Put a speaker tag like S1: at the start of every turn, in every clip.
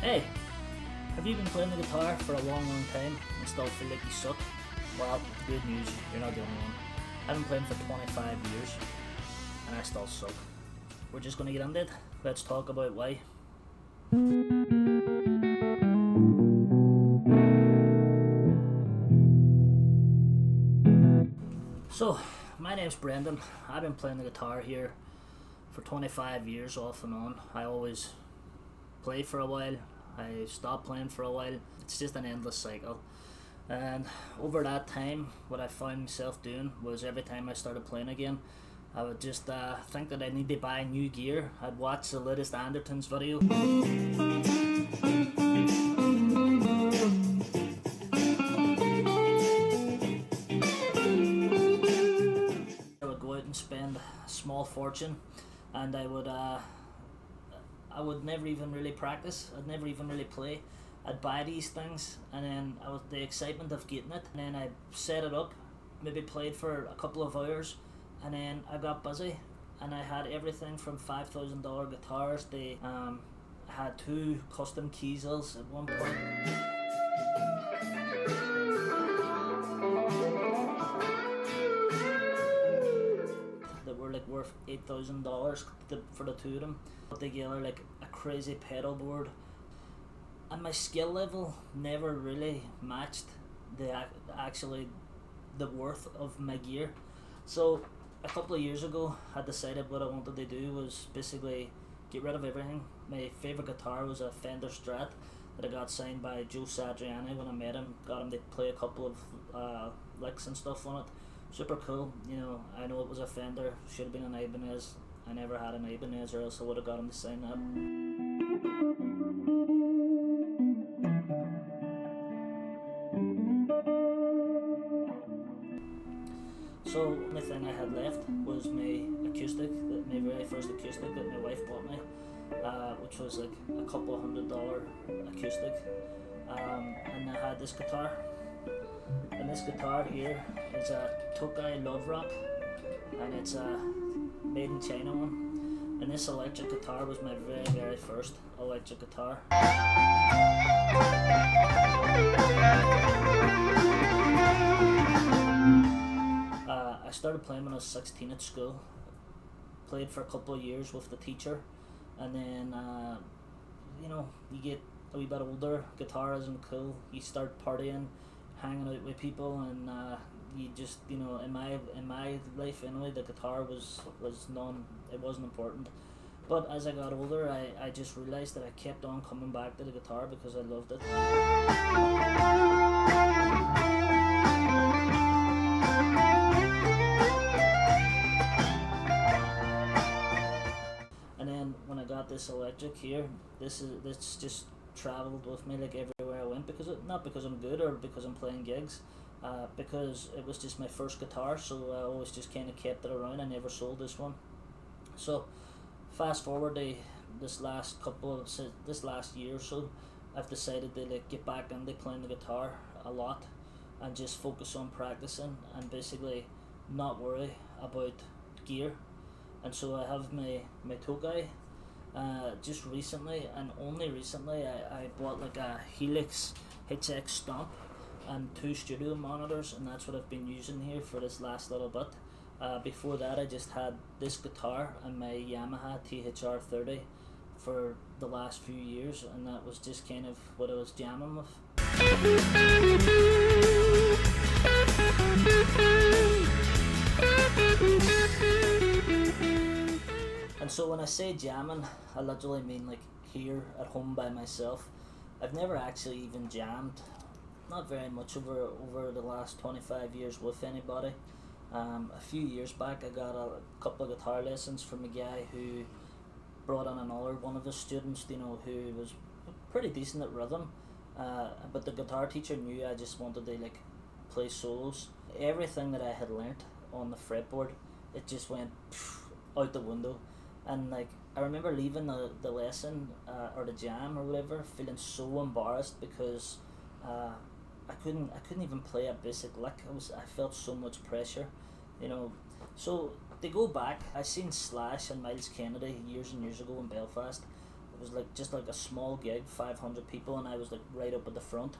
S1: Hey, have you been playing the guitar for a long time and still feel like you suck? Well, good news, you're not the only one. I've been playing for 25 years and I still suck. We're just gonna get into it. Let's talk about why. So, my name's Brendan. I've been playing the guitar here for 25 years off and on. I always play for a while, I stop playing for a while. It's just an endless cycle. And over that time, what I found myself doing was every time I started playing again, I would just think that I need to buy new gear. I'd watch the latest Andertons video. I would go out and spend a small fortune, and I would never even really practice. I'd never even really play. I'd buy these things, and then I was the excitement of getting it, and then I set it up, maybe played for a couple of hours, and then I got busy, and I had everything from $5,000 guitars. They had 2 custom keysels at one point. That were like worth $8,000 for the 2 of them. Put together like a crazy pedal board, and my skill level never really matched the worth of my gear. So a couple of years ago I decided what I wanted to do was basically get rid of everything. My favourite guitar was a Fender Strat that I got signed by Joe Satriani when I met him. Got him to play a couple of licks and stuff on it. Super cool, you know. I know it was a Fender, should have been an Ibanez. I never had an Ibanez, or else I would have got him to sign that. So the only thing I had left was my acoustic, my very first acoustic that my wife bought me, which was like a couple of $100 acoustic, and I had this guitar. And this guitar here is a Tokai Love Rock, and it's a made in China one. And this electric guitar was my very first electric guitar. I started playing when I was 16 at school. Played for a couple of years with the teacher, and then you get a wee bit older. Guitar isn't cool. You start partying, hanging out with people, and you just, in my life anyway, the guitar was it wasn't important. But as I got older, I just realised that I kept on coming back to the guitar because I loved it. And then when I got this electric here, this just travelled with me like everywhere I went, not because I'm good or because I'm playing gigs, because it was just my first guitar, so I always just kind of kept it around. I never sold this one. So fast forward to this last year or so, I've decided to like get back into playing the guitar a lot and just focus on practicing and basically not worry about gear. And so I have my Tokai. Just recently, and only recently, I bought like a Helix HX Stomp and 2 studio monitors, and that's what I've been using here for this last little bit. Before that, I just had this guitar and my Yamaha THR30 for the last few years, and that was just kind of what I was jamming with. And so when I say jamming, I literally mean like here at home by myself. I've never actually even jammed, not very much over the last 25 years with anybody. A few years back I got a couple of guitar lessons from a guy who brought on another one of his students, who was pretty decent at rhythm. But the guitar teacher knew I just wanted to like play solos. Everything that I had learnt on the fretboard, it just went out the window. And like I remember leaving the lesson or the jam or whatever, feeling so embarrassed because I couldn't even play a basic lick. I felt so much pressure, So to go back, I seen Slash and Miles Kennedy years and years ago in Belfast. was like just like a small gig, 500 people, and I was like right up at the front.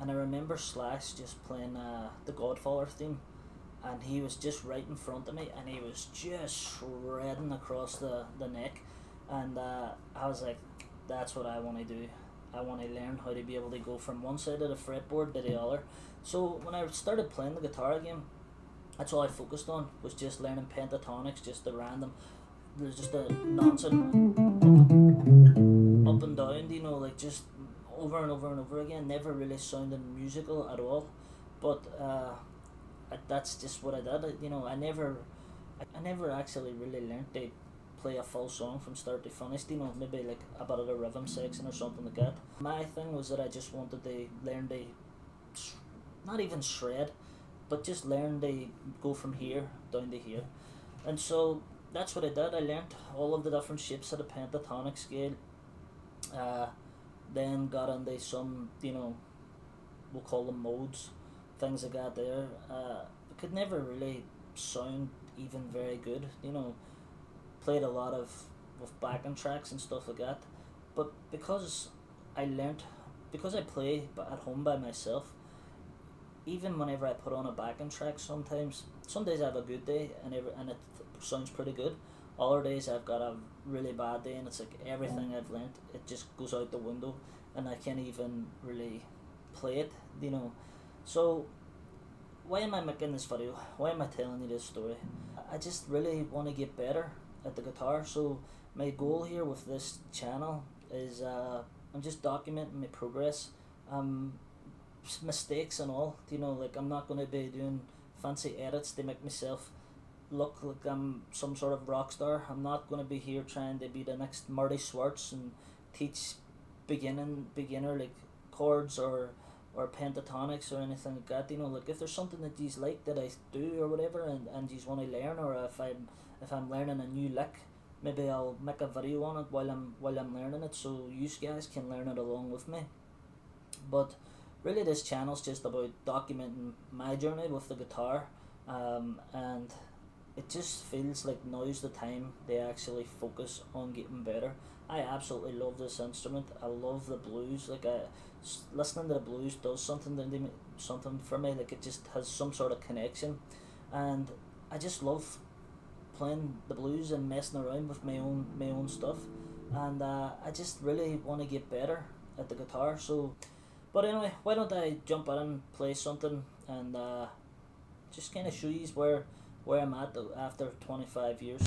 S1: And I remember Slash just playing the Godfather theme, and he was just right in front of me, and he was just shredding across the neck. And I was like, that's what I want to do. I want to learn how to be able to go from one side of the fretboard to the other. So when I started playing the guitar again, that's all I focused on, was just learning pentatonics, just the random, there's just a nonsense up and down, you know, like just over and over and over again, never really sounding musical at all. But that's just what I did. You know, I never actually really learned to play a full song from start to finish, you know, maybe like a bit of a rhythm section or something like that. My thing was that I just wanted to learn to, not even shred, but just learn to go from here down to here. And so that's what I did. I learned all of the different shapes of the pentatonic scale, then got into some, you know, we'll call them modes, things I got there. I could never really sound even very good, you know, played a lot of with backing tracks and stuff like that. But because I play at home by myself, even whenever I put on a backing track, some days I have a good day and it sounds pretty good. Other days I've got a really bad day and it's like everything I've learnt, it just goes out the window and I can't even really play it, you know. So why am I making this video? Why am I telling you this story? I just really want to get better at the guitar. So my goal here with this channel is I'm just documenting my progress, mistakes and all, you know, like I'm not going to be doing fancy edits to make myself look like I'm some sort of rock star. I'm not going to be here trying to be the next Marty Schwartz and teach beginner like chords or pentatonics or anything like that, you know. Like if there's something that you like that I do or whatever and you want to learn, or if I'm learning a new lick, maybe I'll make a video on it while I'm learning it, so you guys can learn it along with me. But really this channel's just about documenting my journey with the guitar, and it just feels like now's the time to actually focus on getting better. I absolutely love this instrument. I love the blues. Like listening to the blues does something for me. Like it just has some sort of connection, and I just love playing the blues and messing around with my own stuff. And I just really want to get better at the guitar. So, but anyway, why don't I jump in and play something and just kind of show you where I'm at after 25 years.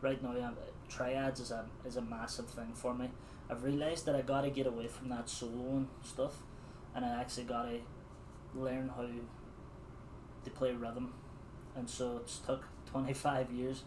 S1: Right now, Triads is a massive thing for me. I've realised that I gotta get away from that soloing stuff, and I actually gotta learn how to play rhythm. And so it's took 25 years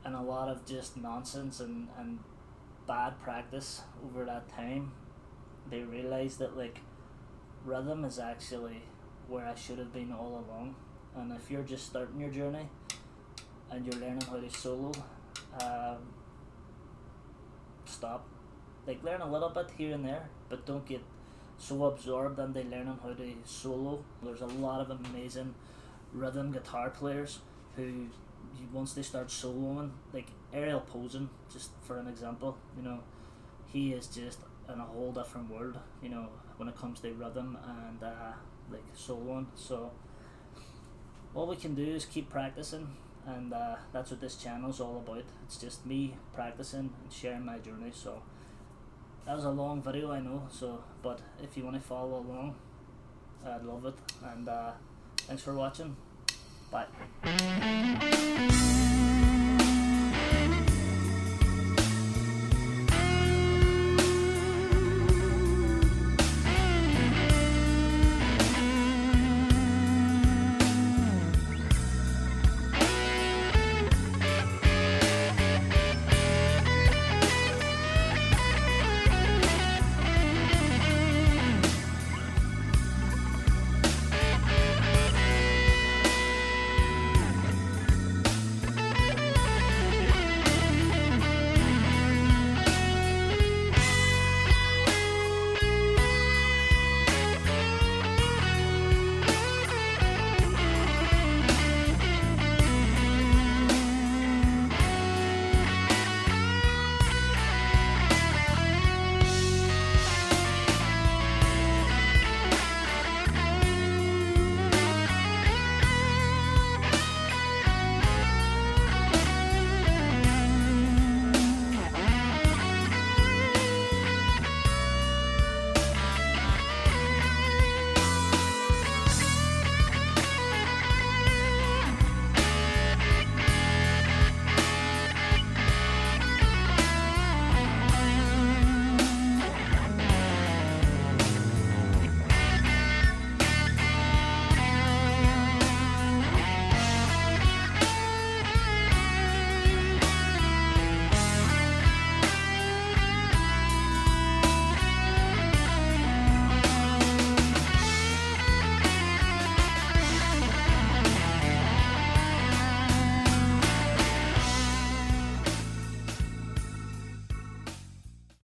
S1: and a lot of just nonsense and bad practice over that time. They realised that like rhythm is actually where I should have been all along. And if you're just starting your journey and you're learning how to solo, stop. Like learn a little bit here and there, but don't get so absorbed into learning how to solo. There's a lot of amazing rhythm guitar players who, once they start soloing, like Ariel Posen, just for an example, you know, he is just in a whole different world, you know, when it comes to rhythm and like soloing. So all we can do is keep practicing, and that's what this channel is all about. It's just me practicing and sharing my journey. So that was a long video, I know, so but if you want to follow along, I'd love it. And thanks for watching. Bye.